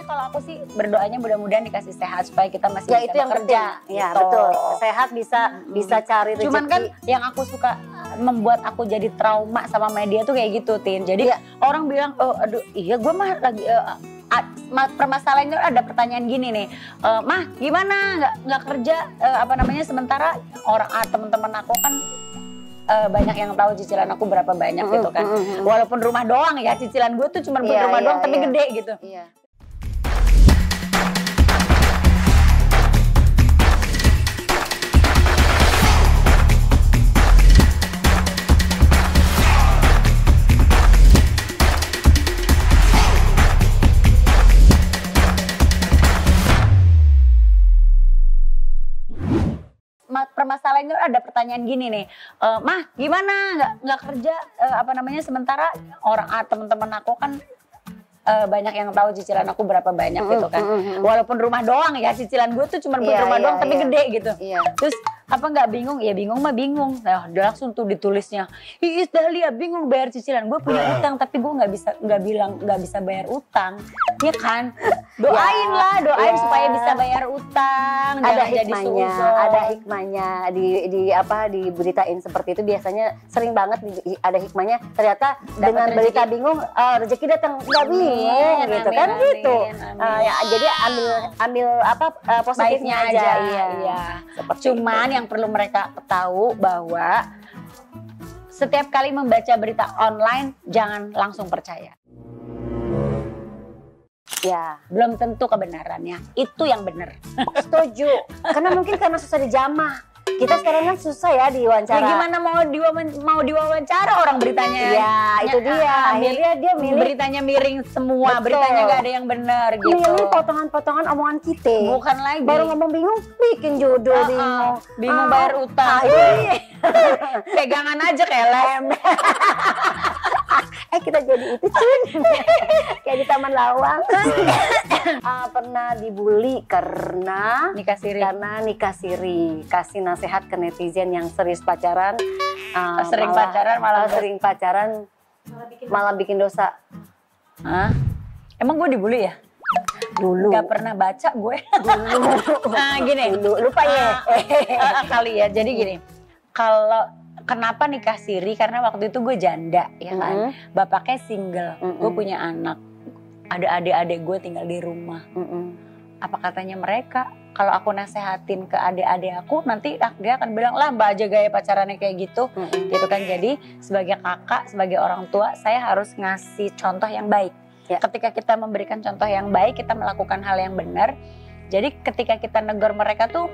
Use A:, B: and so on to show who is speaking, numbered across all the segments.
A: kalau aku sih berdoanya mudah-mudahan dikasih sehat supaya kita masih
B: Ya
A: bisa
B: itu yang
A: bekerja.
B: penting. Ya
A: gitu.
B: betul. Sehat bisa cari rezeki.
A: Cuman kan yang aku suka membuat aku jadi trauma sama media tuh kayak gitu, Tin. Jadi orang bilang, oh aduh iya gue mah lagi permasalahannya ada pertanyaan gini nih, mah gimana nggak kerja sementara orang teman-teman aku kan banyak yang tahu cicilan aku berapa banyak gitu kan. Walaupun rumah doang ya, cicilan gue tuh cuma buat rumah doang tapi gede gitu.
B: Iya.
A: Permasalahannya ada pertanyaan gini nih, mah gimana nggak kerja sementara orang teman-teman aku kan banyak yang tahu cicilan aku berapa banyak gitu kan. Walaupun rumah doang ya, cicilan gue tuh cuma buat rumah doang tapi gede gitu. Terus apa nggak bingung? Ya bingung mah bingung. Nah, udah langsung tuh ditulisnya, Iis Dahlia bingung bayar cicilan. Gue punya utang tapi gue nggak bisa bayar utang. Ya kan? Doain supaya bisa bayar utang.
B: Ada hikmahnya, diberitain seperti itu biasanya sering banget ada hikmahnya. Ternyata dengan berita bingung rezeki datang, nggak bingung gitu kan gitu. Jadi ambil positifnya aja.
A: Iya. Cuman yang perlu mereka tahu bahwa setiap kali membaca berita online jangan langsung percaya.
B: Ya,
A: belum tentu kebenarannya. Itu yang benar.
B: Setuju. Karena susah dijamah. Kita sekarang kan susah ya diwawancara.
A: Ya gimana mau diwawancara orang beritanya?
B: Ya, itu dia. Akhirnya dia milih
A: beritanya miring semua. Betul. Beritanya nggak ada yang benar gitu.
B: Milih potongan-potongan omongan kita.
A: Bukan lagi.
B: Baru ngomong bingung, bikin judul bingung.
A: Bingung bayar utang. Pegangan aja kayak lem.
B: Kita jadi itu Cun. Kayak di Taman Lawang. Pernah dibully karena nikah siri. Kasih nasihat ke netizen yang serius pacaran. Sering pacaran malah bikin dosa.
A: Hah? Emang gue dibully ya?
B: Dulu.
A: Gak pernah baca gue. Gini.
B: Lupa ya.
A: Kali ya. Jadi gini. Kenapa nikah siri? Karena waktu itu gue janda, ya kan. Bapaknya single, gue punya anak. Ada adik-adik gue tinggal di rumah. Apa katanya mereka? Kalau aku nasehatin ke adik-adik aku, nanti dia akan bilang, lah mbak aja gaya pacarannya kayak gitu. Gitu kan. Jadi sebagai kakak, sebagai orang tua, saya harus ngasih contoh yang baik. Ketika kita memberikan contoh yang baik, kita melakukan hal yang benar. Jadi ketika kita negor mereka tuh,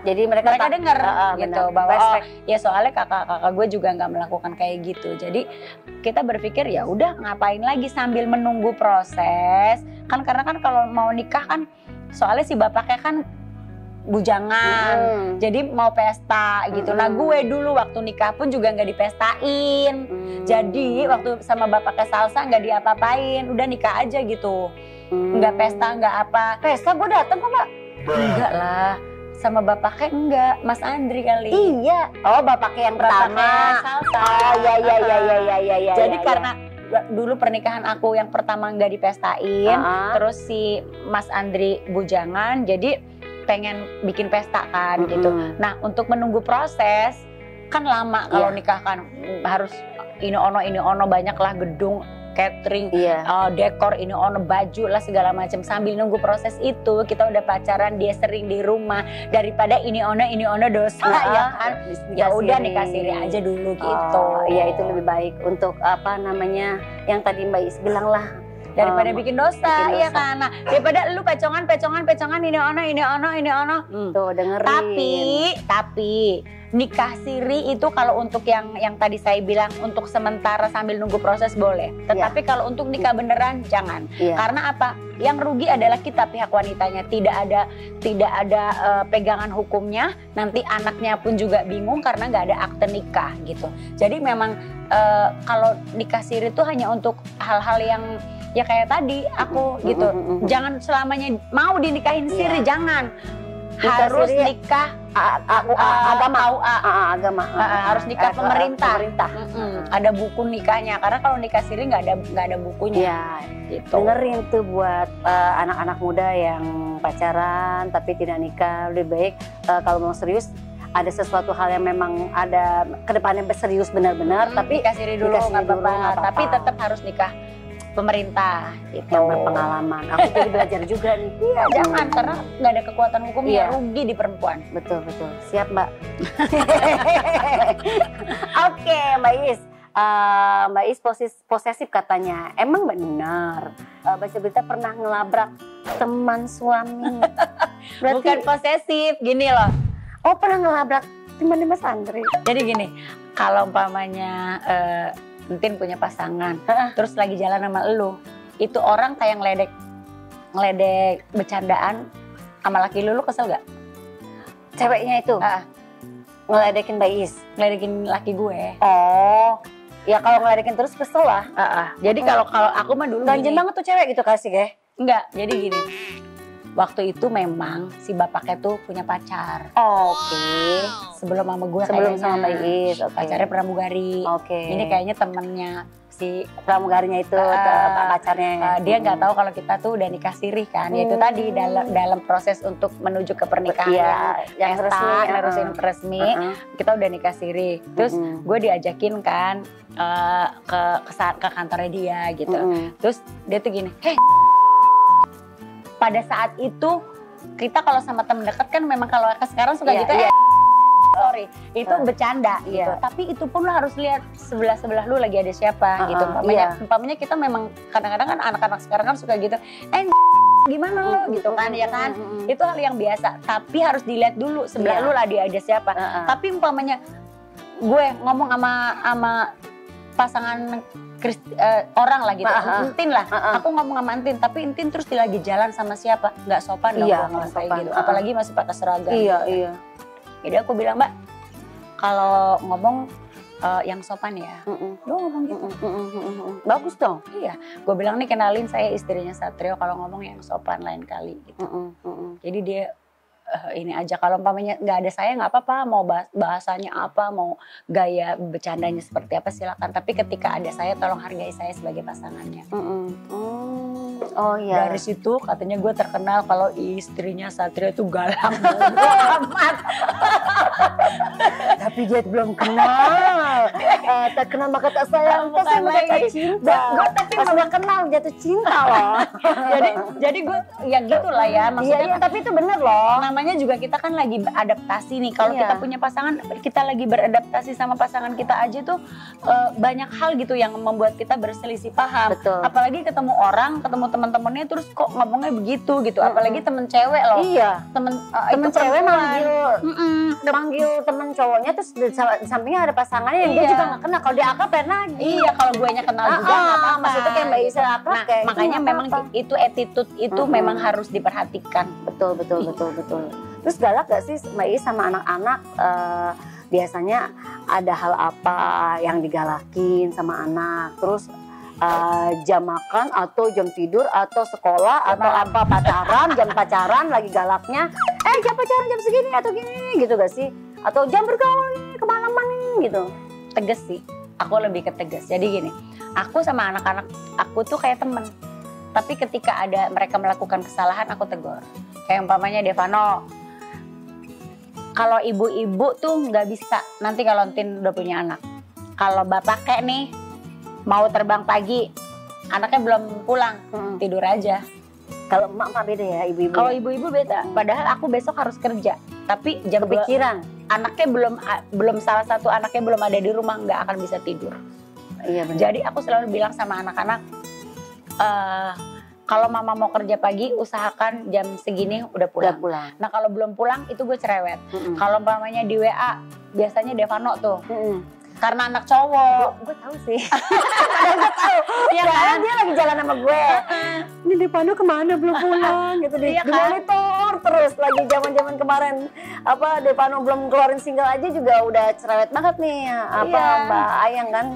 A: jadi mereka dengar gitu bahwa ya soalnya kakak gue juga nggak melakukan kayak gitu. Jadi kita berpikir ya udah ngapain lagi sambil menunggu proses kan, karena kan kalau mau nikah kan soalnya si bapaknya kan bujangan, jadi mau pesta gitu. Nah gue dulu waktu nikah pun juga nggak dipestain. Jadi waktu sama bapaknya Salsa nggak diapa-apain, udah nikah aja gitu, nggak pesta nggak apa.
B: Pesta gue datang kok Pak?
A: Enggak lah. Sama bapaknya enggak, Mas Andri kali.
B: Iya. Oh, bapaknya yang pertama.
A: Salsa.
B: Oh, iya.
A: Jadi karena dulu pernikahan aku yang pertama enggak dipestain, terus si Mas Andri bujangan, jadi pengen bikin pesta kan gitu. Nah, untuk menunggu proses kan lama kalau nikah kan, harus ini ono banyak lah gedung, catering, dekor ini baju lah segala macam. Sambil nunggu proses itu kita udah pacaran, dia sering di rumah, daripada ini ono dosa ya kan. Ya udah nikah siri aja dulu gitu.
B: Iya itu lebih baik untuk yang tadi Mbak Is bilang lah,
A: daripada bikin dosa. Iya kan. Nah, daripada lu pecongan ini ono.
B: Tuh dengerin.
A: Tapi nikah siri itu kalau untuk yang tadi saya bilang untuk sementara sambil nunggu proses boleh. Tetapi kalau untuk nikah beneran jangan. Karena apa? Yang rugi adalah kita pihak wanitanya. Tidak ada pegangan hukumnya. Nanti anaknya pun juga bingung karena nggak ada akte nikah gitu. Jadi memang kalau nikah siri itu hanya untuk hal-hal yang ya kayak tadi aku gitu. Jangan selamanya mau dinikahin siri, jangan. Harus nikah
B: agama.
A: KUA.
B: Agama.
A: Harus nikah pemerintah.
B: Pemerintah.
A: Ada buku nikahnya. Karena kalau nikah siri nggak ada bukunya.
B: Iya.
A: Gitu.
B: Dengerin tuh buat anak-anak muda yang pacaran tapi tidak nikah, lebih baik kalau mau serius ada sesuatu hal yang memang ada kedepannya serius benar-benar, tapi
A: nikah siri dulu nggak apa-apa. Tapi tetap harus nikah pemerintah gitu.
B: Yang berpengalaman. Aku jadi belajar juga nih.
A: Iya, jangan karena nggak ada kekuatan hukumnya,
B: Iya.
A: rugi di perempuan.
B: Betul. Siap, Mbak. Oke, Mbak Is. Mbak Is posesif katanya. Emang benar? Baca berita pernah ngelabrak teman suami. Berarti,
A: Bukan posesif, gini loh.
B: oh, pernah ngelabrak teman Mas Andri.
A: Jadi gini, kalau umpamanya Entin punya pasangan, terus lagi jalan sama elu, itu orang kayak ngeledek bercandaan sama laki lu kesel gak?
B: Ceweknya itu ngeledekin Mbak Is.
A: Ngeledekin laki gue.
B: Oh, ya kalau ngeledekin terus kesel lah.
A: Jadi kalau aku mah dulu
B: Ganjen
A: gini.
B: banget tuh cewek gitu kasih ya.
A: Enggak, jadi gini. Waktu itu memang si bapaknya tuh punya pacar.
B: Oke.
A: Sebelum sama gue
B: Sebelum
A: kayaknya.
B: sama Mbak Is. Oke.
A: Pacarnya pramugari.
B: Oke.
A: Ini kayaknya temennya si
B: pramugarinya itu pacarnya.
A: Dia nggak tahu kalau kita tuh udah nikah sirih kan. Ya itu tadi dalam proses untuk menuju ke pernikahan
B: yang
A: resmi, kita udah nikah sirih. Terus gue diajakin kan ke kantornya dia gitu. Terus dia tuh gini, pada saat itu kita kalau sama temen deket kan memang kalau sekarang suka gitu sorry, itu bercanda gitu. Tapi itu pun lo harus lihat sebelah lu lagi ada siapa gitu. Umpamanya kita memang kadang-kadang kan anak-anak sekarang kan suka gitu. Gimana lo gitu kan ya kan. Itu hal yang biasa. Tapi harus dilihat dulu sebelah lu lagi ada siapa. Tapi umpamanya gue ngomong sama pasangan orang lah gitu, Entin lah. Aku ngomong sama Entin, tapi Entin terus dia lagi jalan sama siapa? Nggak sopan dong ngomong kayak gitu. Apalagi masih pakai seragam.
B: Iya.
A: Jadi aku bilang, Mbak, kalau ngomong yang sopan ya. Lo ngomong gitu.
B: Bagus dong.
A: Iya. Gue bilang nih kenalin saya istrinya Satrio, kalau ngomong yang sopan lain kali gitu. Jadi dia ini aja, kalau umpamanya nggak ada saya nggak apa-apa, mau bahasanya apa, mau gaya bercandanya seperti apa silakan. Tapi ketika ada saya tolong hargai saya sebagai pasangannya.
B: Oh iya.
A: Dari situ katanya gue terkenal kalau istrinya Satrio itu galak amat.
B: Tapi dia belum kenal. Tak kenal maka tak sayang, tak sayang maka tak cinta. Gue tapi udah kenal jatuh cinta loh.
A: jadi gue ya gitulah ya maksudnya.
B: Iya, tapi itu bener loh.
A: Namanya juga kita kan lagi adaptasi nih. Kalau kita punya pasangan, kita lagi beradaptasi sama pasangan kita aja tuh banyak hal gitu yang membuat kita berselisih paham.
B: Betul.
A: Apalagi ketemu orang, ketemu teman-temannya terus kok ngomongnya begitu gitu. Apalagi temen cewek loh.
B: Iya.
A: Temen
B: cewek manggil temen cowoknya terus di sampingnya ada pasangannya yang dia juga nggak kenal. Kalau dia akrab pernah.
A: Iya, kalau gue nya kenal juga nggak apa-apa.
B: Maksudnya kayak Mbak Isa akrab kayak
A: makanya memang itu attitude itu memang harus diperhatikan.
B: Betul. Terus galak gak sih Mbak Is sama anak-anak? Biasanya ada hal apa yang digalakin sama anak? Terus jam makan atau jam tidur atau sekolah atau apa jam pacaran lagi galaknya? Jam pacaran jam segini atau gini gitu gak sih? Atau jam bergaul nih kemalaman nih gitu?
A: Tegas sih. Aku lebih ke tegas. Jadi gini, aku sama anak-anak aku tuh kayak temen. Tapi ketika ada mereka melakukan kesalahan aku tegur. Kayak umpamanya Devano. Kalau ibu-ibu tuh nggak bisa. Nanti kalau Entin udah punya anak. Kalau bapak kayak nih mau terbang pagi, anaknya belum pulang, tidur aja.
B: Kalau emak beda ya ibu-ibu.
A: Kalau ibu-ibu beda. Padahal aku besok harus kerja. Tapi jam
B: kepikiran.
A: Anaknya belum salah satu anaknya belum ada di rumah, nggak akan bisa tidur.
B: Iya benar.
A: Jadi aku selalu bilang sama anak-anak, kalau mama mau kerja pagi, usahakan jam segini udah pulang. Nah kalau belum pulang itu gue cerewet. Kalau umpamanya di WA, biasanya Devano tuh. Karena anak cowok.
B: Gue tahu sih. Gue tahu. Iya kan? Dia lagi jalan sama gue. Ini Devano kemana belum pulang gitu. Di monitor nganggur terus. Lagi zaman-zaman kemarin apa Devano belum keluarin single aja juga udah cerewet banget nih apa Mbak Ayang kan.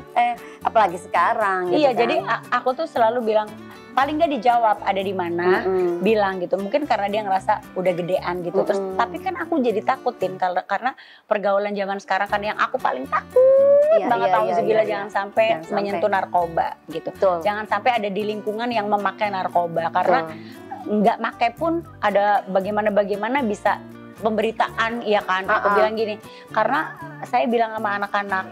B: Apalagi sekarang gitu
A: Iya,
B: kan.
A: jadi aku tuh selalu bilang paling gak dijawab ada di mana, bilang gitu. Mungkin karena dia ngerasa udah gedean gitu. Terus tapi kan aku jadi takutin karena pergaulan zaman sekarang kan yang aku paling takut banget auzubillah jangan sampai menyentuh narkoba gitu.
B: Betul.
A: Jangan sampai ada di lingkungan yang memakai narkoba karena nggak pakai pun ada bagaimana bisa pemberitaan ya kan. Aku bilang gini, karena saya bilang sama anak-anak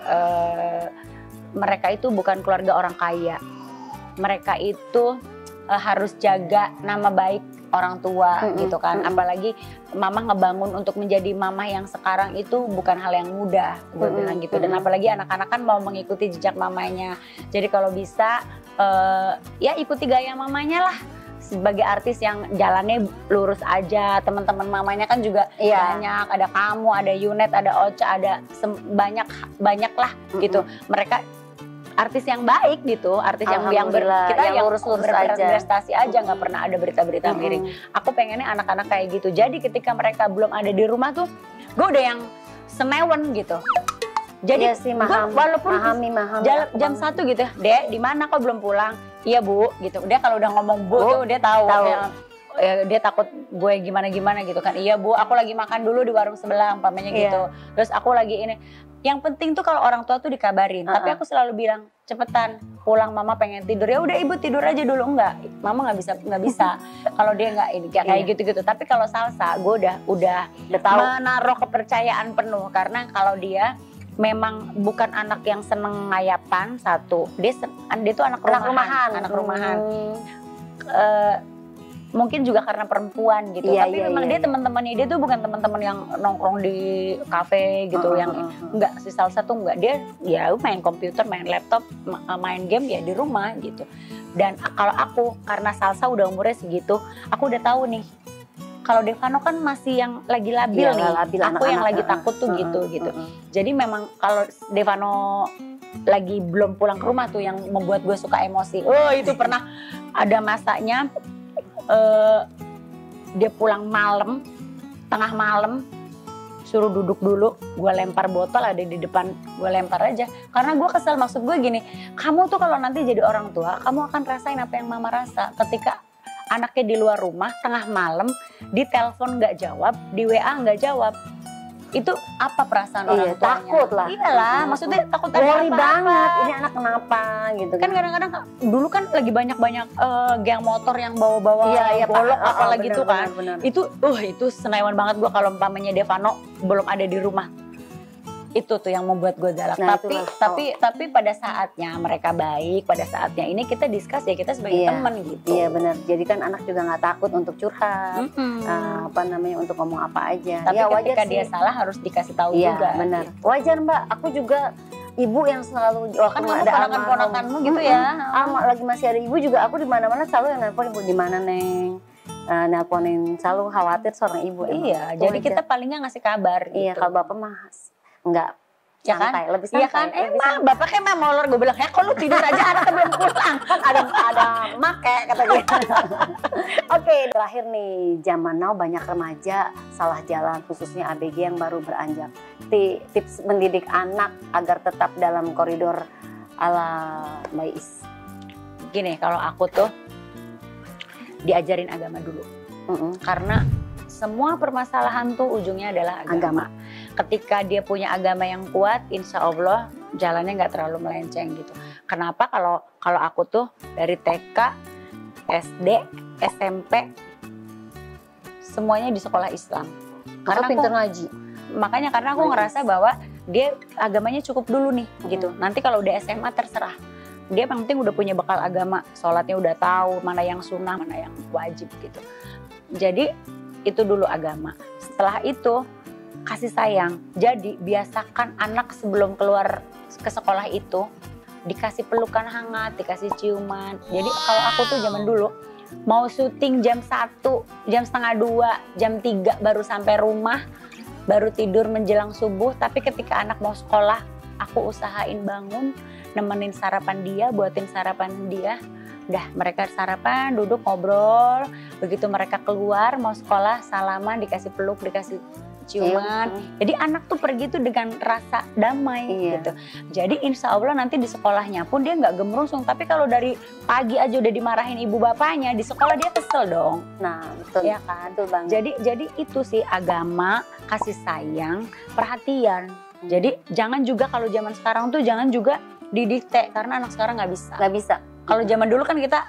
A: mereka itu bukan keluarga orang kaya. Mereka itu harus jaga nama baik orang tua gitu kan. Apalagi mama ngebangun untuk menjadi mama yang sekarang itu bukan hal yang mudah, gue bilang gitu. Dan apalagi anak-anak kan mau mengikuti jejak mamanya. Jadi kalau bisa ya ikuti gaya mamanya lah. Sebagai artis yang jalannya lurus aja, teman-teman mamanya kan juga banyak, ada kamu, ada Yunet, ada Ocha, ada banyak lah gitu. Mereka artis yang baik gitu, artis yang kita yang lurus-lurus aja, berprestasi aja, nggak pernah ada berita-berita miring. Aku pengennya anak-anak kayak gitu. Jadi ketika mereka belum ada di rumah tuh, gue udah yang senewen gitu. Jadi walaupun jam 1 gitu, Dek, di mana kok belum pulang? Iya Bu, gitu. Dia kalau udah ngomong Bu tuh dia tahu. Dia takut gue gimana gitu kan. Iya Bu, aku lagi makan dulu di warung sebelah, umpamanya gitu. Terus aku lagi ini. Yang penting tuh kalau orang tua tuh dikabarin. Tapi aku selalu bilang, cepetan pulang, mama pengen tidur. Ya udah Ibu tidur aja dulu. Enggak, mama nggak bisa. Kalau dia nggak ini kayak gitu-gitu. Tapi kalau Salsa, gue udah menaruh kepercayaan penuh karena kalau dia memang bukan anak yang seneng ngayapan satu. Dia tuh anak rumahan. Mungkin juga karena perempuan gitu, tapi memang dia teman-temannya dia tuh bukan teman-teman yang nongkrong di kafe gitu, yang enggak, si Salsa tuh enggak, dia ya main komputer, main laptop, main game ya di rumah gitu. Dan kalau aku karena Salsa udah umurnya segitu, aku udah tahu nih kalau Devano kan masih yang lagi labil nih, aku yang lagi takut tuh gitu. Jadi memang kalau Devano lagi belum pulang ke rumah tuh yang membuat gue suka emosi. Oh itu pernah ada masanya. Dia pulang malam, tengah malam, suruh duduk dulu, gue lempar botol ada di depan, gue lempar aja. Karena gue kesel, maksud gue gini, kamu tuh kalau nanti jadi orang tua, kamu akan rasain apa yang mama rasa ketika anaknya di luar rumah, tengah malam, di telepon nggak jawab, di WA nggak jawab. Itu apa perasaan orang tuanya?
B: Takut lah.
A: Iyalah, maksudnya takut
B: worry banget. Ini anak kenapa gitu
A: kan. Kadang-kadang dulu kan lagi banyak geng motor yang bawa-bawa golok apalagi gitu kan. Itu senewan banget gue kalau umpamanya Devano belum ada di rumah. Itu tuh yang membuat gue galak. Tapi pada saatnya mereka baik, pada saatnya ini kita discuss ya, kita sebagai teman gitu.
B: Iya benar. Jadi kan anak juga nggak takut untuk curhat, untuk ngomong apa aja.
A: Tapi
B: ya,
A: ketika dia salah harus dikasih tahu juga.
B: Iya benar. Gitu. Wajar Mbak. Aku juga ibu yang selalu
A: kan ada ponakan-ponakanmu gitu ya.
B: Lagi masih ada ibu juga, aku di mana-mana selalu yang nelpon, Ibu di mana Neng. Nelponin, selalu khawatir seorang ibu.
A: Iya. Jadi kita paling nggak ngasih kabar.
B: Iya.
A: Gitu.
B: Kalau bapak mah enggak santai,
A: kan?
B: lebih santai.
A: Iya kan, emang bapak kayak molor, gue bilang, ya kok lu tidur aja anaknya belum pulang. Kan ada make kata dia.
B: Oke, terakhir nih, zaman now banyak remaja salah jalan, khususnya ABG yang baru beranjak. Tips mendidik anak agar tetap dalam koridor ala Mbak Is.
A: Gini, kalau aku tuh diajarin agama dulu. Karena semua permasalahan tuh ujungnya adalah agama. Ketika dia punya agama yang kuat, insya Allah jalannya nggak terlalu melenceng gitu. Kenapa? Kalau aku tuh dari TK, SD, SMP, semuanya di sekolah Islam.
B: Karena pintar ngaji.
A: Makanya karena aku ngerasa bahwa dia agamanya cukup dulu nih gitu. Nanti kalau udah SMA terserah. Dia yang penting udah punya bekal agama, sholatnya udah tahu mana yang sunnah, mana yang wajib gitu. Jadi itu dulu agama. Setelah itu kasih sayang. Jadi biasakan anak sebelum keluar ke sekolah itu dikasih pelukan hangat, dikasih ciuman. Jadi kalau aku tuh zaman dulu mau syuting jam 1, jam setengah 2, jam 3 baru sampai rumah, baru tidur menjelang subuh. Tapi ketika anak mau sekolah, aku usahain bangun, nemenin sarapan dia, buatin sarapan dia, Udah mereka sarapan, duduk ngobrol. Begitu mereka keluar mau sekolah, salaman, dikasih peluk, dikasih ciuman. Jadi anak tuh pergi tuh dengan rasa damai gitu. Jadi insya Allah nanti di sekolahnya pun dia nggak gemerungsung. Tapi kalau dari pagi aja udah dimarahin ibu bapaknya, di sekolah dia kesel dong.
B: Nah betul
A: ya kan.
B: Betul banget.
A: Jadi itu sih agama, kasih sayang, perhatian. Jadi jangan juga kalau zaman sekarang tuh jangan juga didikte karena anak sekarang nggak bisa.
B: Nggak bisa.
A: Kalau zaman dulu kan kita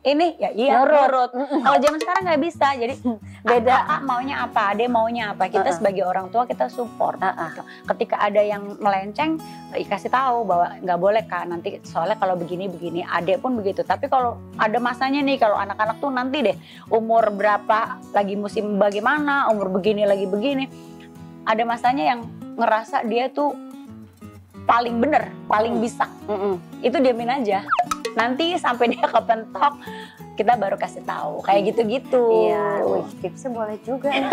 A: ini ya iya nurut. Kalau zaman sekarang nggak bisa. Jadi beda. Maunya apa, ade maunya apa. Kita sebagai orang tua kita support. Gitu. Ketika ada yang melenceng, kasih tahu bahwa nggak boleh Kak. Nanti soalnya kalau begini ade pun begitu. Tapi kalau ada masanya nih kalau anak-anak tuh nanti deh umur berapa lagi musim bagaimana, umur begini lagi begini. Ada masanya yang ngerasa dia tuh paling bener, paling bisa. Itu diamin aja. Nanti sampai dia kepentok, kita baru kasih tahu. Kayak gitu-gitu.
B: Iya, tipsnya boleh juga nih.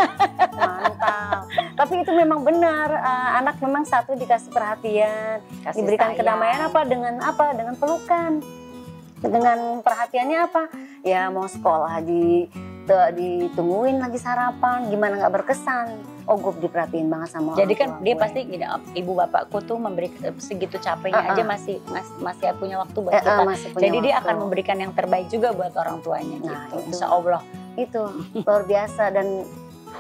B: Mantap. Tapi itu memang benar, anak memang satu dikasih perhatian, diberikan kedamaian dengan pelukan. Dengan perhatiannya apa? Ya mau sekolah ditungguin lagi sarapan, gimana nggak berkesan. Oh gue diperhatiin banget sama
A: jadi kan dia
B: gue.
A: pasti gini, ibu bapakku tuh memberi segitu capeknya aja masih punya waktu buat kita. Jadi dia akan memberikan yang terbaik juga buat orang tuanya gitu. Insya Allah.
B: Itu luar biasa. Dan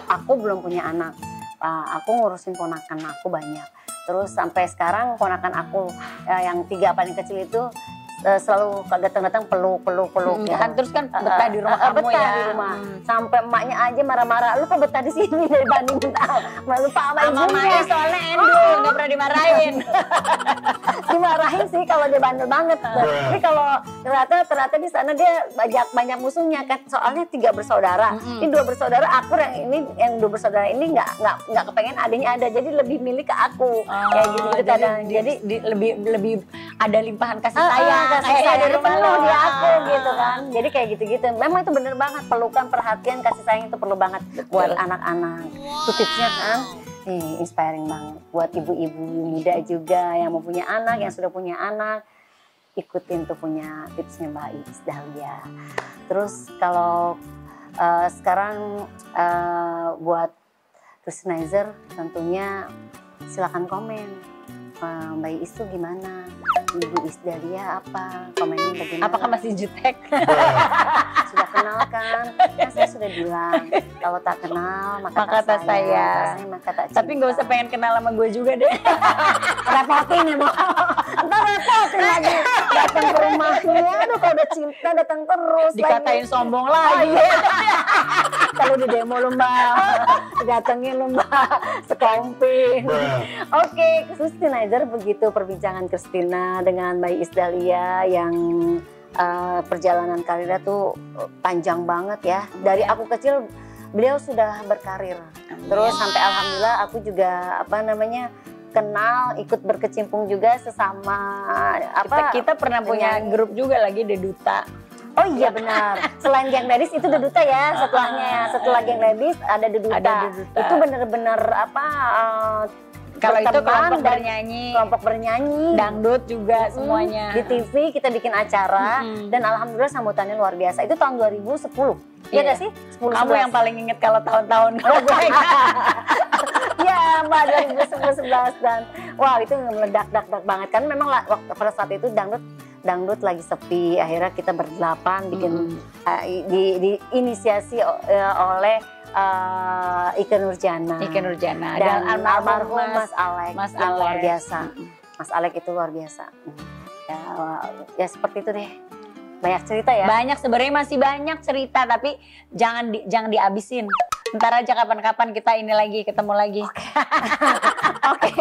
B: aku belum punya anak. Aku ngurusin ponakan aku banyak. Terus sampai sekarang ponakan aku yang 3 paling kecil itu selalu datang-datang peluk ya.
A: Kan terus kan betah di rumah kamu
B: betah
A: ya.
B: Di rumah. Sampai emaknya aja marah-marah, lu kok betah di sini dibanding lupa sama ibunya.
A: Soalnya Endo nggak pernah dimarahin.
B: Dimarahin sih kalau dia bandel banget. Tapi kalau ternyata di sana dia banyak musuhnya kan. Soalnya 3 bersaudara. Ini 2 bersaudara, aku yang 2 bersaudara ini nggak kepengen adanya ada. Jadi lebih milih ke aku. Kayak gitu kadang. Jadi
A: lebih ada limpahan kasih sayang.
B: Kasih sayang penuh di aku gitu kan. Jadi kayak gitu-gitu. Memang itu bener banget, pelukan, perhatian, kasih sayang itu perlu banget buat anak-anak. Itu tipsnya kan. Inspiring banget buat ibu-ibu muda juga yang mau punya anak, yang sudah punya anak. Ikutin tuh punya tipsnya Mbak Iis Dahlia. Terus kalau sekarang buat Christianizer tentunya silakan komen. Mbak Iis tuh gimana? Ibu Iis Dahlia apa? Komennya bagaimana?
A: Apakah masih jutek?
B: Sudah kenal kan? Saya sudah bilang kalau tak kenal maka tak sayang.
A: Tapi nggak usah pengen kenal sama gue juga deh.
B: Repotin ya mau. Ntar repotin lagi. Datang ke rumahnya, aduh kalau udah cinta datang terus.
A: Dikatain sombong lagi.
B: Kalau di demo lu Mbak, datengin lu Mbak, sekompin. Oke, Christianizer begitu perbincangan Christina dengan Mbak Iis Dahlia yang perjalanan karirnya tuh panjang banget ya. Dari aku kecil beliau sudah berkarir. Terus sampai alhamdulillah aku juga kenal, ikut berkecimpung juga sesama
A: kita pernah punya grup juga lagi di Duta.
B: Oh iya benar. Selain Geng Ladies itu Duduta ya setelahnya. Setelah Geng Ladies ada Duduta. Itu benar-benar
A: kalau itu
B: kelompok bernyanyi,
A: dangdut juga semuanya.
B: Di TV kita bikin acara dan alhamdulillah sambutannya luar biasa. Itu tahun 2010. Iya nggak sih? 10,
A: kamu 11. Yang paling inget kalau tahun-tahun
B: ya Mbak 2011 dan wow itu meledak banget kan memang pada saat itu dangdut lagi sepi, akhirnya kita berdelapan bikin diinisiasi oleh Ike Nurjana dan almarhum Mas Alek yang luar biasa. Mas Alek itu luar biasa. Ya seperti itu deh. Banyak cerita ya.
A: Banyak sebenarnya, masih banyak cerita tapi jangan dihabisin. Ntar aja kapan-kapan kita ketemu lagi.
B: Oke.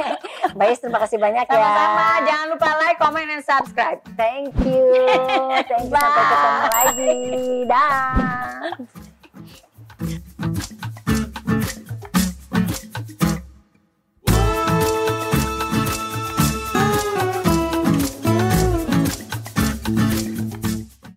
B: Baik, terima kasih banyak ya.
A: Sama-sama, jangan lupa like, comment, and subscribe.
B: Thank you. Sampai ketemu lagi. Dah.